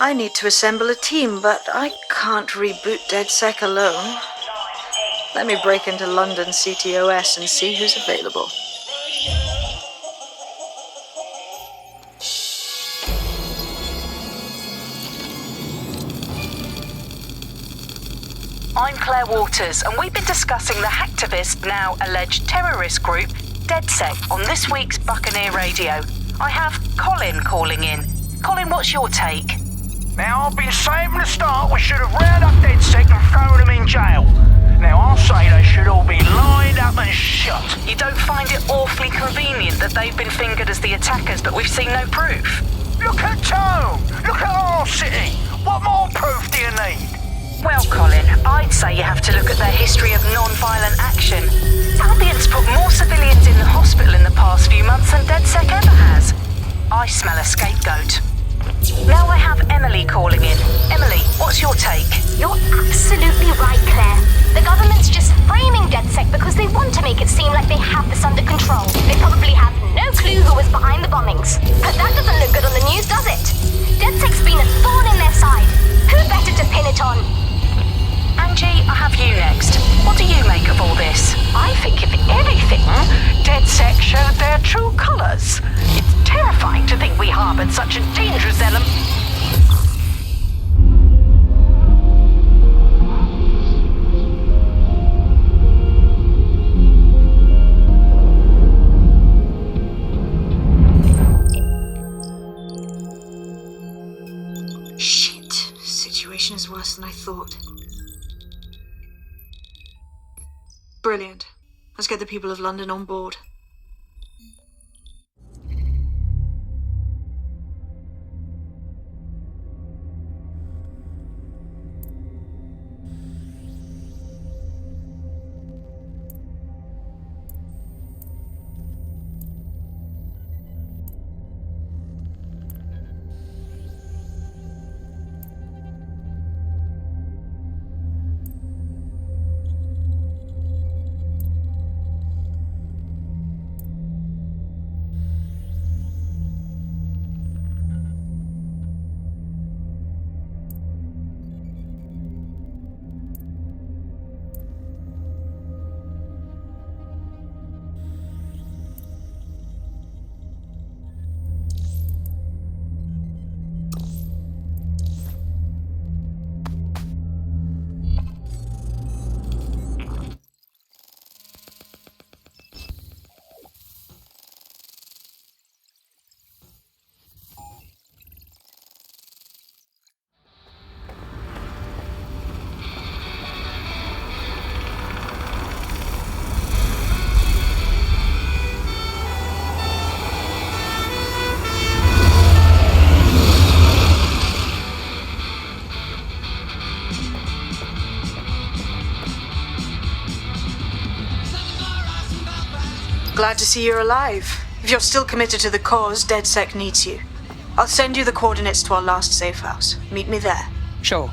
I need to assemble a team, but I can't reboot DedSec alone. Let me break into London CTOS and see who's available. I'm Claire Waters, and we've been discussing the hacktivist, now alleged terrorist group, DedSec, on this week's BuccanEar Radio. I have Colin calling in. Colin, what's your take? Now, I've been saying from the start we should have rounded up DedSec and thrown them in jail. Now, I'll say they should all be lined up and shot. You don't find it awfully convenient that they've been fingered as the attackers, but we've seen no proof? Look at Tone! Look at our city! What more proof do you need? Well, Colin, I'd say you have to look at their history of non-violent action. Albion's put more civilians in the hospital in the past few months than DedSec ever has. I smell a scapegoat. Now I have Emily calling in. Emily, what's your take? You're absolutely right, Claire. The government's just framing DedSec because they want to make it seem like they have this under control. They probably have no clue who was behind the bombings. But that doesn't look good on the news, does it? DedSec's been a thorn in their side. Who better to pin it on? Angie, I have you next. What do you make of all this? I think if anything, DedSec showed their true colours. It's terrifying to think we harboured such a dangerous element. Shit. Situation is worse than I thought. Brilliant. Let's get the people of London on board. Glad to see you're alive. If you're still committed to the cause, DedSec needs you. I'll send you the coordinates to our last safe house. Meet me there. Sure.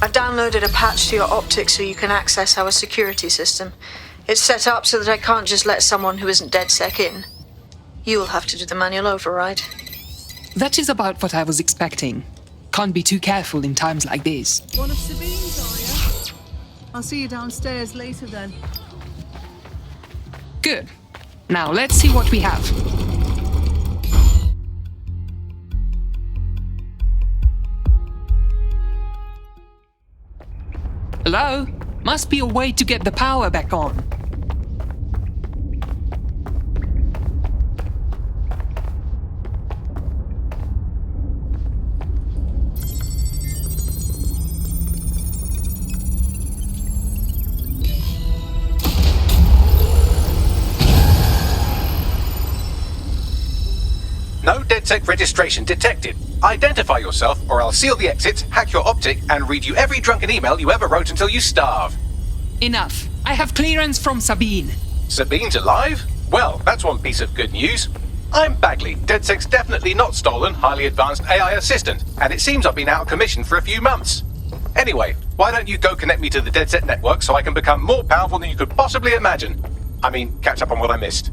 I've downloaded a patch to your optics so you can access our security system. It's set up so that I can't just let someone who isn't DedSec in. You'll have to do the manual override. That is about what I was expecting. Can't be too careful in times like this. One of Sabine's, are you? I'll see you downstairs later then. Good. Now let's see what we have. Hello? Must be a way to get the power back on. No DedSec registration detected. Identify yourself or I'll seal the exits, hack your optic, and read you every drunken email you ever wrote until you starve. Enough. I have clearance from Sabine. Sabine's alive? Well, that's one piece of good news. I'm Bagley, DedSec's definitely not stolen, highly advanced AI assistant, and it seems I've been out of commission for a few months. Anyway, why don't you go connect me to the DedSec network so I can become more powerful than you could possibly imagine? I mean, catch up on what I missed.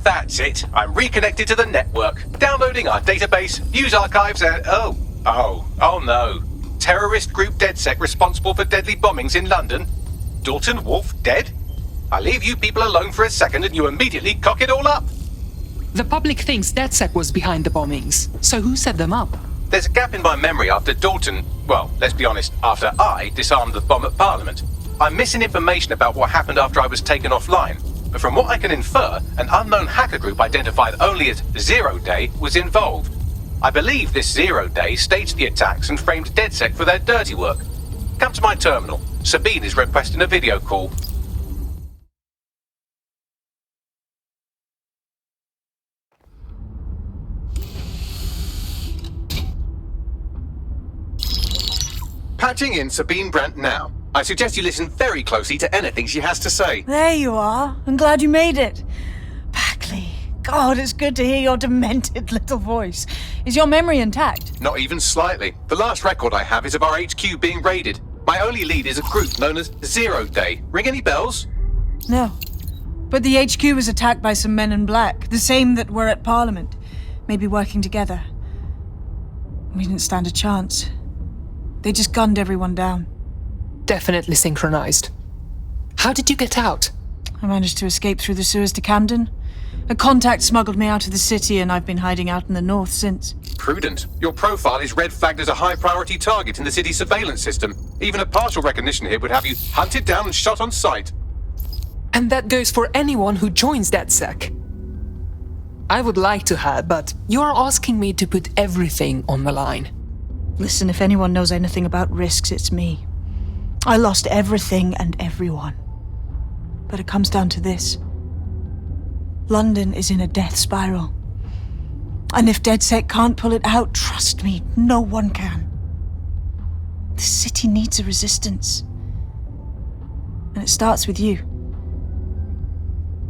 That's it. I'm reconnected to the network, downloading our database, news archives, and oh no. Terrorist group DedSec responsible for deadly bombings in London? Dalton Wolf dead? I leave you people alone for a second and you immediately cock it all up. The public thinks DedSec was behind the bombings, so who set them up? There's a gap in my memory after Dalton, well, let's be honest, after I disarmed the bomb at Parliament. I'm missing information about what happened after I was taken offline. But from what I can infer, an unknown hacker group identified only as Zero Day was involved. I believe this Zero Day staged the attacks and framed DedSec for their dirty work. Come to my terminal. Sabine is requesting a video call. Patching in Sabine Brandt now. I suggest you listen very closely to anything she has to say. There you are. I'm glad you made it. Bagley. God, it's good to hear your demented little voice. Is your memory intact? Not even slightly. The last record I have is of our HQ being raided. My only lead is a group known as Zero Day. Ring any bells? No. But the HQ was attacked by some men in black, the same that were at Parliament. Maybe working together. We didn't stand a chance. They just gunned everyone down. Definitely synchronized. How did you get out? I managed to escape through the sewers to Camden. A contact smuggled me out of the city and I've been hiding out in the north since. Prudent. Your profile is red flagged as a high-priority target in the city's surveillance system. Even a partial recognition here would have you hunted down and shot on sight. And that goes for anyone who joins DedSec. I would like to have, but you're asking me to put everything on the line. Listen, if anyone knows anything about risks, it's me. I lost everything and everyone. But it comes down to this. London is in a death spiral. And if DedSec can't pull it out, trust me, no one can. The city needs a resistance. And it starts with you.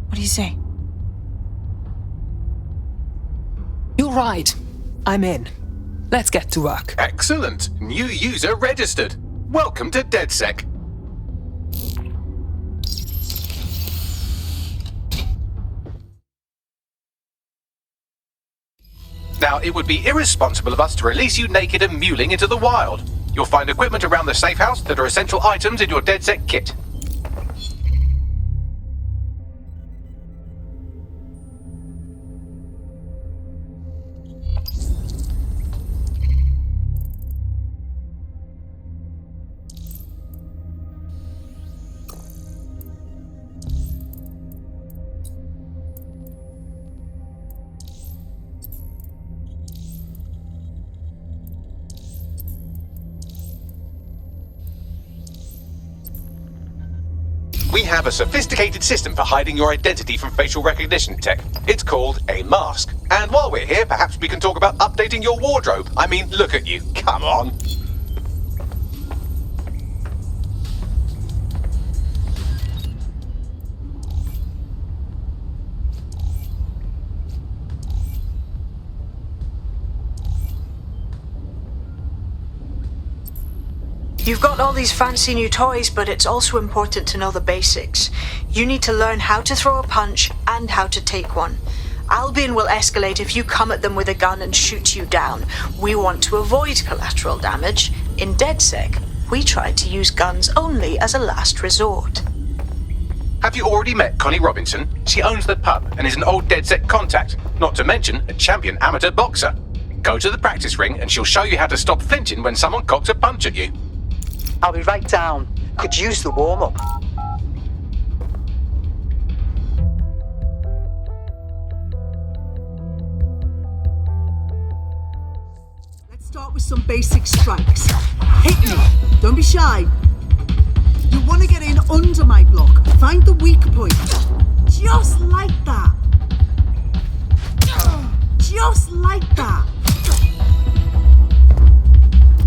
What do you say? You're right. I'm in. Let's get to work. Excellent. New user registered. Welcome to DedSec. Now, it would be irresponsible of us to release you naked and mewling into the wild. You'll find equipment around the safe house that are essential items in your DedSec kit. We have a sophisticated system for hiding your identity from facial recognition tech. It's called a mask. And while we're here, perhaps we can talk about updating your wardrobe. I mean, look at you. Come on. You've got all these fancy new toys, but it's also important to know the basics. You need to learn how to throw a punch and how to take one. Albion will escalate if you come at them with a gun and shoot you down. We want to avoid collateral damage. In DedSec, we try to use guns only as a last resort. Have you already met Connie Robinson? She owns the pub and is an old DedSec contact, not to mention a champion amateur boxer. Go to the practice ring and she'll show you how to stop flinching when someone cocks a punch at you. I'll be right down. Could use the warm-up. Let's Start with some basic strikes. Hit me. Don't be shy. You want to get in under my block. Find the weak point. Just like that. Just like that.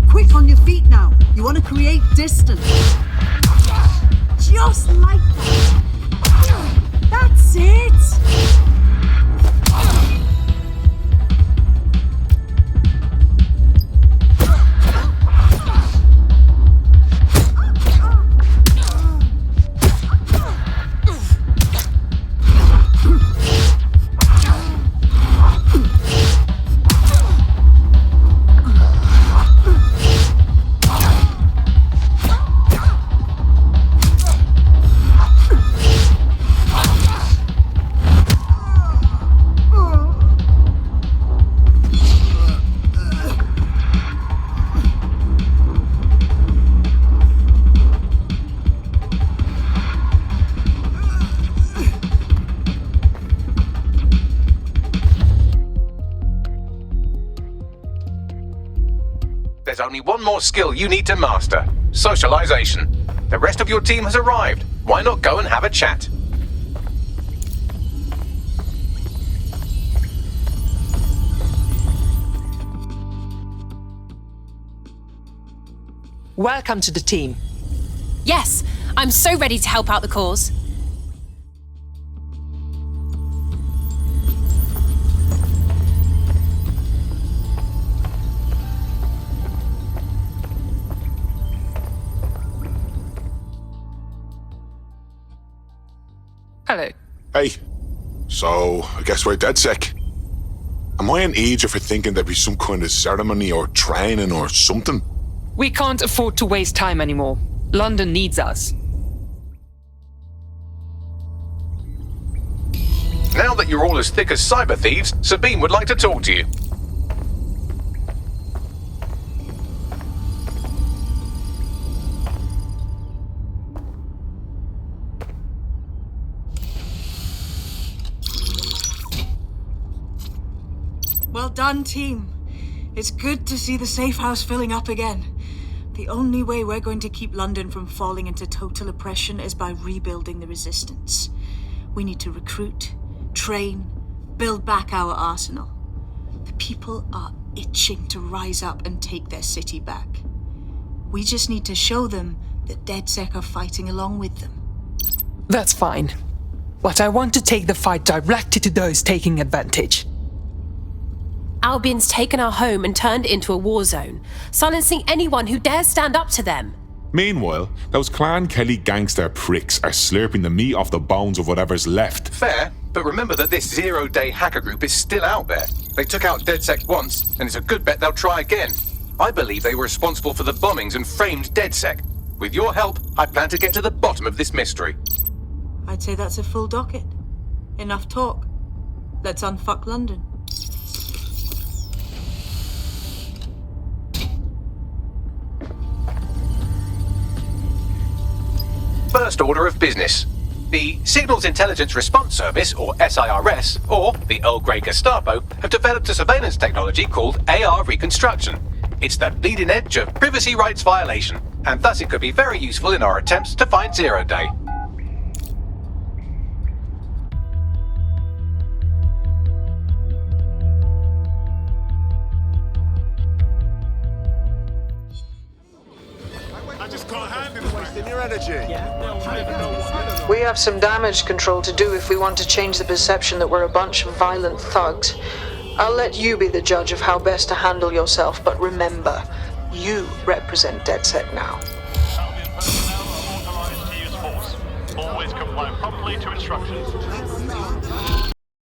Quick on your feet now. You want to create distance. Just like that. That's it. There's only one more skill you need to master: socialization. The rest of your team has arrived. Why not go and have a chat? Welcome to the team. Yes, I'm so ready to help out the cause. Hello. Hey, so I guess we're DedSec. Am I an idiot for thinking there'd be some kind of ceremony or training or something? We can't afford to waste time anymore. London needs us. Now that you're all as thick as cyber thieves, Sabine would like to talk to you. Well done, team. It's good to see the safe house filling up again. The only way we're going to keep London from falling into total oppression is by rebuilding the resistance. We need to recruit, train, build back our arsenal. The people are itching to rise up and take their city back. We just need to show them that DedSec are fighting along with them. That's fine. But I want to take the fight directly to those taking advantage. Albion's taken our home and turned it into a war zone, silencing anyone who dares stand up to them. Meanwhile, those Clan Kelly gangster pricks are slurping the meat off the bones of whatever's left. Fair, but remember that this zero-day hacker group is still out there. They took out DedSec once, and it's a good bet they'll try again. I believe they were responsible for the bombings and framed DedSec. With your help, I plan to get to the bottom of this mystery. I'd say that's a full docket. Enough talk. Let's unfuck London. First order of business. The Signals Intelligence Response Service, or SIRS, or the Earl Grey Gestapo, have developed a surveillance technology called AR Reconstruction. It's the bleeding edge of privacy rights violation, and thus it could be very useful in our attempts to find Zero Day. We have some damage control to do if we want to change the perception that we're a bunch of violent thugs. I'll let you be the judge of how best to handle yourself, but remember, you represent DedSec now. Albion personnel are authorized to use force. Always comply promptly to instructions.